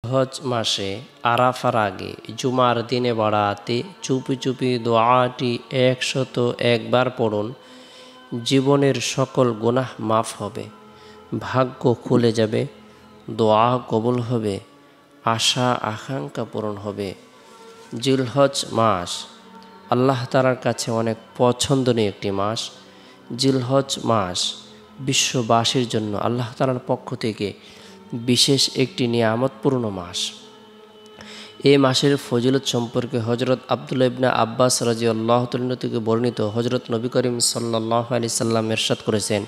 হজ মাসে আরাফার আগে জুমার দিনে বাড়াতে চুপি চুপি দোয়াটি 101বার পড়ুন। জীবনের সকল গুনাহ মাফ হবে, ভাগ্য খুলে যাবে, দোয়া কবুল হবে, আশা আকাঙ্ক্ষা পূরণ হবে। জিলহজ মাস আল্লাহ তাআলার কাছে অনেক পছন্দনীয় একটি মাস। জিলহজ মাস বিশ্ববাসীর জন্য আল্লাহ তাআলার পক্ষ থেকে বিশেষ একটি নিয়ামতপূর্ণ মাস। এই মাসের ফজিলত সম্পর্কে হজরত আব্দুল্লাহ ইবনে আব্বাস রাদিয়াল্লাহু তাআলা থেকে বর্ণিত, হজরত নবী করিম সাল্লাল্লাহু আলাইহি সাল্লাম ইরশাদ করেছেন,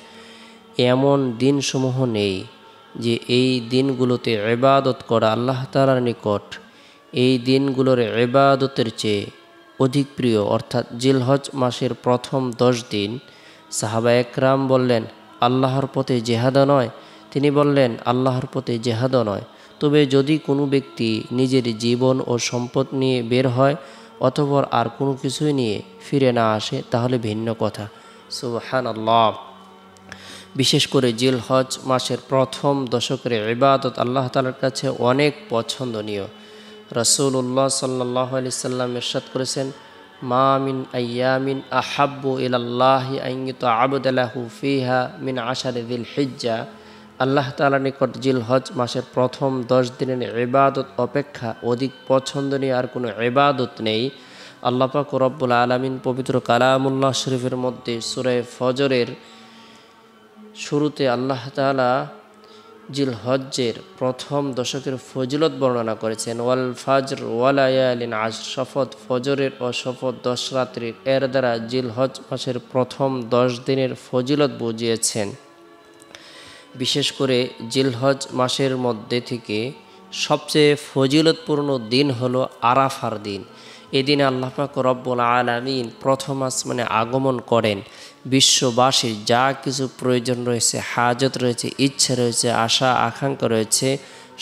এমন দিনসমূহ নেই যে এই দিনগুলোতে ইবাদত করা আল্লাহ তাআলার নিকট এই দিনগুলোর ইবাদতের চেয়ে অধিক প্রিয়। অর্থাৎ জিলহজ মাসের প্রথম 10 দিন। সাহাবা একরাম বললেন, আল্লাহর পথে জেহাদ নয়? তিনি বললেন, আল্লাহর পথে জেহাদ নয়, তবে যদি কোনো ব্যক্তি নিজের জীবন ও সম্পদ নিয়ে বের হয় অতঃপর আর কোনো কিছুই নিয়ে ফিরে না আসে তাহলে ভিন্ন কথা। সুবহানাল্লাহ। বিশেষ করে জিলহজ মাসের প্রথম দশকের ইবাদত আল্লাহ তাআলার কাছে অনেক পছন্দনীয়। রাসূলুল্লাহ সাল্লাল্লাহু আলাইহি সাল্লাম ইরশাদ করেছেন, মা মিন আইয়ামিন আহাব্বু ইলাল্লাহি আন ইউতআবাদা লাহু ফিহা মিন আশারি যিল হিজ্জা। আল্লাহ তাআলার নিকট জিলহজ মাসের প্রথম 10 দিনের ইবাদত অপেক্ষা অধিক পছন্দনীয় আর কোনো ইবাদত নেই। আল্লাহ পাক রব্বুল আলামিন পবিত্র কালামুল্লাহ শরীফের মধ্যে সূরা ফজরের শুরুতে আল্লাহ তাআলা জিলহজ্জের প্রথম দশকের ফজিলত বর্ণনা করেছেন। ওয়াল ফাজর ওয়ালায়ালিন আশর, শপথ ফজরের ও শপথ 10 রাত্রির। এর দ্বারা জিলহজ মাসের প্রথম 10 দিনের ফজিলত বুঝিয়েছেন। বিশেষ করে জিলহজ মাসের মধ্যে থেকে সবচেয়ে ফজিলতপূর্ণ দিন হলো আরাফার দিন। এদিনে আল্লাহ পাক রব্বুল আলামিন প্রথম আসমানে আগমন করেন। বিশ্ববাসীর যা কিছু প্রয়োজন রয়েছে, হাজত রয়েছে, ইচ্ছা রয়েছে, আশা আকাঙ্ক্ষা রয়েছে,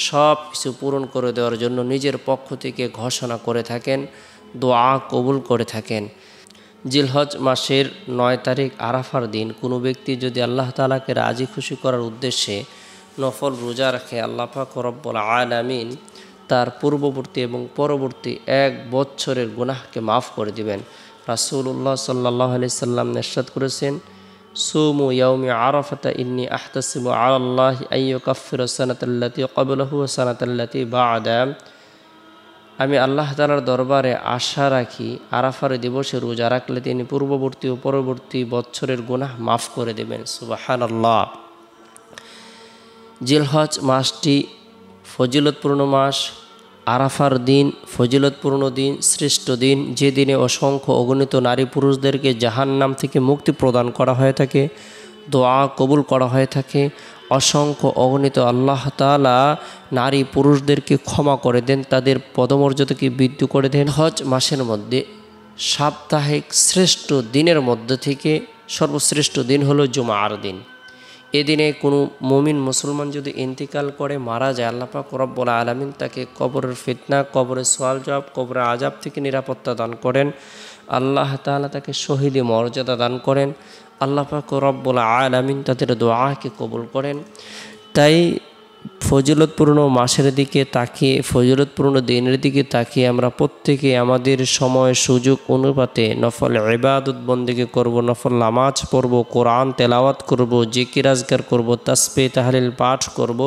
সব কিছু পূরণ করে দেওয়ার জন্য নিজের পক্ষ থেকে ঘোষণা করে থাকেন, দোয়া কবুল করে থাকেন। জিলহজ মাসের 9 তারিখ আরাফার দিন কোনো ব্যক্তি যদি আল্লাহ তাআলাকে রাজি খুশি করার উদ্দেশ্যে নফল রোজা রাখে, আল্লাহ পাক রব্বুল আলামিন তার পূর্ববর্তী এবং পরবর্তী 1 বছরের গুনাহকে মাফ করে দিবেন। রাসূলুল্লাহ সাল্লাল্লাহু আলাইহি সাল্লাম ইরশাদ করেছেন, সুমু ইয়াউমি আরাফাতা ইন্নী আহতাসিবু আলাল্লাহি আন ইউকাফফিরা সানাতাল্লাতী ক্বাবলাহু ওয়া সানাতাল্লাতী বা'দা। আমি আল্লাহ তাআলার দরবারে আশা রাখি আরাফার দিবসে রোজা রাখলে তিনি পূর্ববর্তী ও পরবর্তী বছরের গুনাহ মাফ করে দেবেন। সুবহানাল্লাহ। জিলহজ মাসটি ফজিলতপূর্ণ মাস। আরাফার দিন ফজিলতপূর্ণ দিন, শ্রেষ্ঠ দিন, যে দিনে অসংখ্য অগণিত নারী পুরুষদেরকে জাহান্নাম থেকে মুক্তি প্রদান করা হয়ে থাকে, দোয়া কবুল করা হয়ে থাকে। অসংখ্য অগণিত আল্লাহ তাআলা নারী পুরুষদেরকে ক্ষমা করে দেন, তাদের পদমর্যাদাকে বৃদ্ধি করে দেন। হজ মাসের মধ্যে সাপ্তাহিক শ্রেষ্ঠ দিনের মধ্যে থেকে সর্বশ্রেষ্ঠ দিন হলো জুমার দিন। এদিনে কোনো মুমিন মুসলমান যদি ইন্তিকাল করে মারা যায়, আল্লাহ পাক রব্বুল আলামিন তাকে কবরের ফিতনা, কবরের সওয়াল জবাব, কবরের আযাব থেকে নিরাপত্তা দান করেন। আল্লাহ তাআলা তাকে শহীদি মর্যাদা দান করেন। আল্লাহ পাক রব্বুল আলামিন তাদের দোয়াকে কবুল করেন। তাই ফজিলতপূর্ণ মাসের দিকে তাকিয়ে, ফজিলতপূর্ণ দিনের দিকে তাকিয়ে আমরা প্রত্যেকে আমাদের সময় সুযোগ অনুপাতে নফল ইবাদত বন্দেগী করব, নফল নামাজ পড়ব, কোরআন তেলাওয়াত করব, জিকির আজকার করব, তাসবিহ তাহলিল পাঠ করব,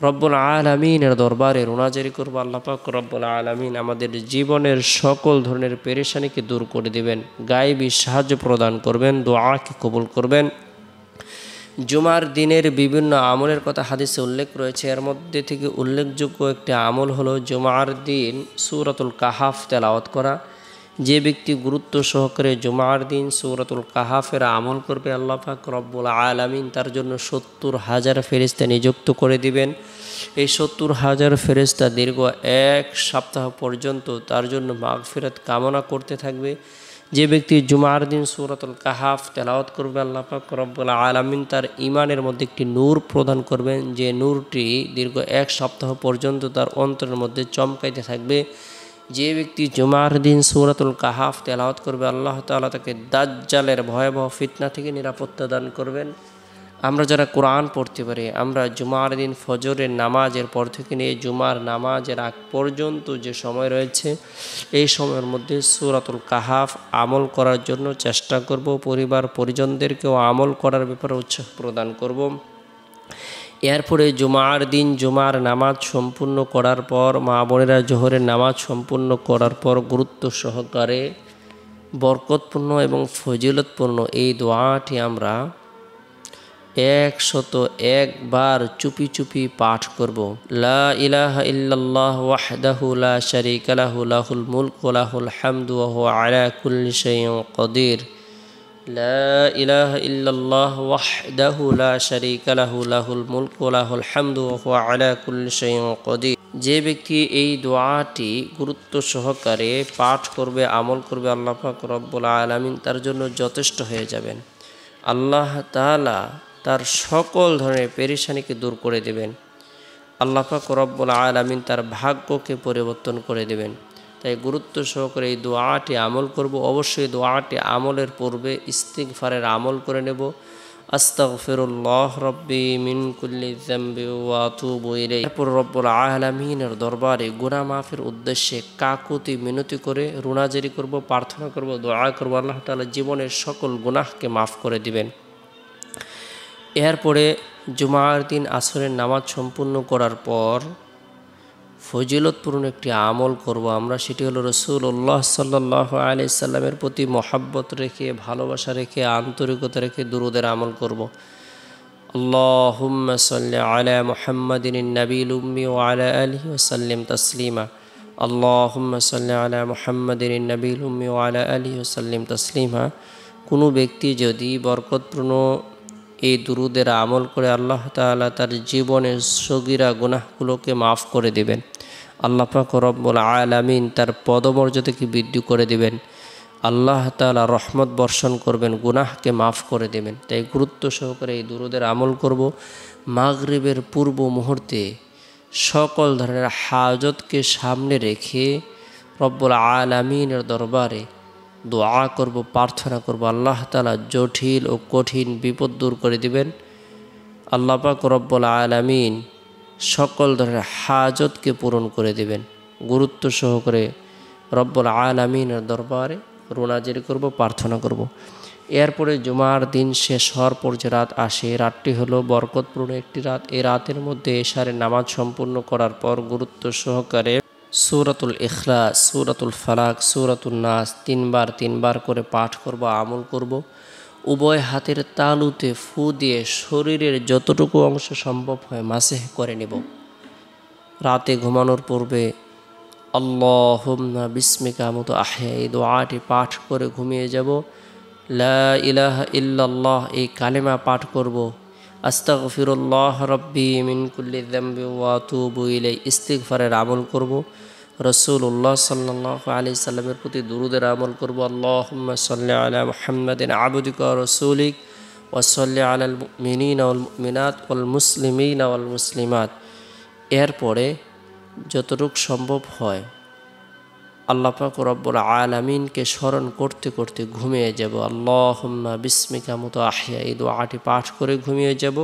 রব্বুল আলামিনের দরবারে রোনাজারি করব। আল্লাহ পাক রব্বুল আলামিন আমাদের জীবনের সকল ধরনের পেরেশানিকে দূর করে দেবেন, গায়েবী সাহায্য প্রদান করবেন, দোয়াকে কবুল করবেন। জুমার দিনের বিভিন্ন আমলের কথা হাদিসে উল্লেখ রয়েছে। এর মধ্যে থেকে উল্লেখযোগ্য একটি আমল হলো জুমার দিন সূরাতুল কাহাফ তেলাওয়াত করা। যে ব্যক্তি গুরুত্ব সহকারে জুমার দিন সূরাতুল কাহাফের আমল করবে, আল্লাহ পাক রব্বুল আলামিন তার জন্য 70,000 ফেরেশতা নিযুক্ত করে দিবেন। এই 70,000 ফেরেশতা দীর্ঘ 1 সপ্তাহ পর্যন্ত তার জন্য মাগফিরাত কামনা করতে থাকবে। যে ব্যক্তি জুমার দিন সূরাতুল কাহাফ তেলাওয়াত করবে, আল্লাহ পাক রব্বুল আলামিন তার ঈমানের মধ্যে একটি নূর প্রদান করবেন, যে নূরটি দীর্ঘ 1 সপ্তাহ পর্যন্ত তার অন্তরের মধ্যে চমকাইতে থাকবে। যে ব্যক্তি জুমার দিন সূরাতুল কাহাফ তেলাওয়াত করবে, আল্লাহ তাআলা তাকে দাজ্জালের ভয়াবহ ফিতনা থেকে নিরাপত্তা দান করবেন। আমরা যারা কোরআন পড়তে পারি, আমরা জুমার দিন ফজরের নামাজের পর থেকে নিয়ে জুমার নামাজের আগ পর্যন্ত যে সময় রয়েছে, এই সময়ের মধ্যে সূরাতুল কাহাফ আমল করার জন্য চেষ্টা করব। পরিবার পরিজনদেরকেও আমল করার ব্যাপারে উৎসাহ প্রদান করব। এরপরে জুমার দিন জুমার নামাজ সম্পূর্ণ করার পর, মা বোনেরা জোহরের নামাজ সম্পূর্ণ করার পর গুরুত্ব সহকারে বরকতপূর্ণ এবং ফজিলতপূর্ণ এই দোয়াটি আমরা 101 বার চুপি চুপি পাঠ করব। লা ইলাহা ইল্লাল্লাহ ওয়াহদাহু লা শারীকা লাহু লাহুল মুলকু ওয়া লাহুল হামদু ওয়া হুয়া আলা কুল্লি শাইইন কাদির। লা ইলাহা ইল্লাল্লাহ ওয়াহদাহু লা শারীকা লাহু লাহুল মুলকু ওয়া লাহুল হামদু ওয়া হুয়া আলা কুল্লি শাইইন কাদির। যে ব্যক্তি এই দোয়াটি গুরুত্ব সহকারে পাঠ করবে, আমল করবে, আল্লাহ পাক রব্বুল আলামিন তার জন্য যথেষ্ট হয়ে যাবেন। আল্লাহ তাআলা তার সকল ধরনের পেরেশানিকে দূর করে দেবেন। আল্লাহ পাক রব্বুল আলামিন তার ভাগ্যকে পরিবর্তন করে দেবেন। তাই গুরুত্ব সহকারে এই দোয়াটি আমল করব। অবশ্যই দোয়াটি আমলের পূর্বে ইস্তিগফারের আমল করে নেব। আস্তাগফিরুল্লাহ রব্বি মিন কুল্লি যামবি ওয়া আতুবু ইলাইহি। এরপর রব্বুল আলামিনের দরবারে গুনাহ মাফের উদ্দেশ্যে কাকুতি মিনতি করে রুনাজারি করব, প্রার্থনা করব, দোয়া করব, আল্লাহ তাআলা জীবনের সকল গুনাহকে মাফ করে দিবেন। এরপরে জুমার দিন আসরের নামাজ সম্পূর্ণ করার পর ফজিলতপূর্ণ একটি আমল করব আমরা। সেটি হলো রাসূলুল্লাহ সাল্লাল্লাহু আলাইহি সাল্লামের প্রতি মহব্বত রেখে, ভালোবাসা রেখে, আন্তরিকতা রেখে দুরূদের আমল করব। আল্লাহুম্মা সাল্লি আলা মুহাম্মাদিন নবিয়্যিল উম্মি ওয়া আলা আলিহি ওয়া সাল্লিম তাসলিমা। আল্লাহুম্মা সাল্লি আলা মুহাম্মাদিন নবিয়্যিল উম্মি ওয়া আলা আলিহি ওয়া সাল্লিম তাসলিমা। কোনো ব্যক্তি যদি বরকতপূর্ণ এই দুরূদের আমল করে, আল্লাহ তাআলা তার জীবনের সগীরা গুনাহগুলোকে মাফ করে দিবেন। আল্লাহ পাক রব্বুল আলামিন তার পদমর্যাদাকে বৃদ্ধি করে দিবেন। আল্লাহ তাআলা রহমত বর্ষণ করবেন, গুনাহকে মাফ করে দেবেন। তাই গুরুত্ব সহকারে এই দুরূদের আমল করব। মাগরিবের পূর্ব মুহূর্তে সকল ধরনের হাজতকে সামনে রেখে রব্বুল আলামিনের দরবারে দোয়া করব, প্রার্থনা করব। আল্লাহ তাআলা জটিল ও কঠিন বিপদ দূর করে দিবেন। আল্লাহ পাক রব্বুল আলামিন সকল ধরনের হাজতকে পূরণ করে দিবেন। গুরুত্ব সহকারে রব্বুল আলামিনের দরবারে রুনাজারি করব, প্রার্থনা করব। এরপরে জুমার দিন শেষ হওয়ার পর যে রাত আসে, রাতটি হলো বরকতপূর্ণ একটি রাত। এই রাতের মধ্যে এশারের নামাজ সম্পূর্ণ করার পর গুরুত্ব সহকারে সূরাতুল ইখলাস, সূরাতুল ফালাক, সূরাতুন নাস তিনবার করে পাঠ করব, আমল করব। উভয় হাতের তালুতে ফু দিয়ে শরীরের যতটুকু অংশ সম্ভব হয় মাসেহ করে নেব। রাতে ঘুমানোর পূর্বে আল্লাহুম্মা বিসমিকা আমুতু আহয়া এই দোয়াটি পাঠ করে ঘুমিয়ে যাব। লা ইলাহা ইল্লাল্লাহ এই কালেমা পাঠ করব। আস্তাগফিরুল্লাহ রব্বি মিন কুল্লি যামবি ওয়া আতুবু ইলাইহি ইস্তিগফারের আমল করব। রাসূলুল্লাহ সাল্লাল্লাহু আলাইহি সাল্লামের প্রতি দুরূদের আমল করব। আল্লাহুম্মা সাল্লি আলা মুহাম্মাদিন আবদিকা ওয়া রাসূলিক ওয়া সাল্লি আলাল মুমিনিনা ওয়াল মুমিনাত ওয়াল মুসলিমিনা ওয়াল মুসলিমাত। এরপরে যতটুকু সম্ভব হয় আল্লাহ পাক রব্বুল আলামিনকে স্মরণ করতে করতে ঘুমিয়ে যাব। আল্লাহুম্মা বিসমিকা আমুতু আহয়া এই দোয়াটি পাঠ করে ঘুমিয়ে যাব।